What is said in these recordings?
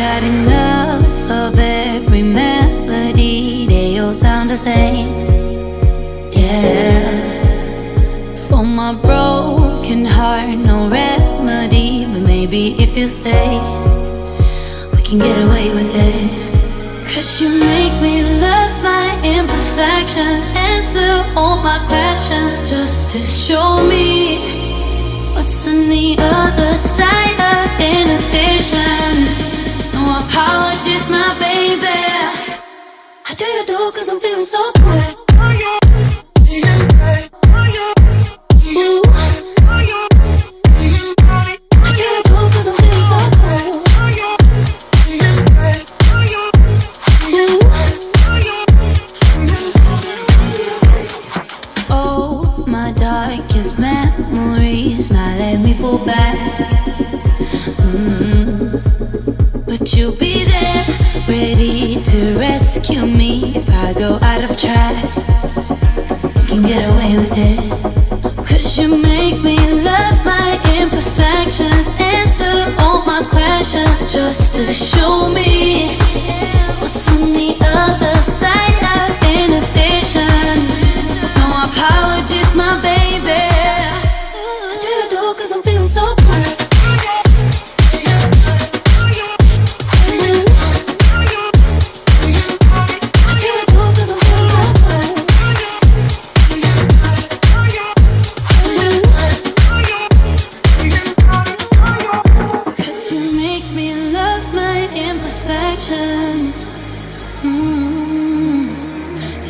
had enough of every melody. They all sound the same. Yeah. For my broken heart, no remedy. But maybe if you stay, we can get away with it. 'Cause you make me love my imperfections, answer all my questions, just to show me what's on the other side of inhibition. No apologies, my baby. How do you do? 'Cause I'm feeling so good. Darkest memories now let me fall back. But you'll be there, ready to rescue me if I go out of track. You can get away with it. 'Cause you make me love my imperfections, answer all my questions, just to show me what's on the other side of inhibition. No apologies, my baby. How do you do? 'Cause I'm feeling so good.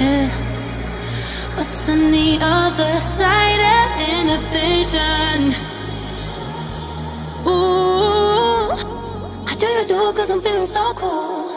Yeah. What's on the other side of inhibition? Ooh, how do you do? 'Cause I'm feeling so cool.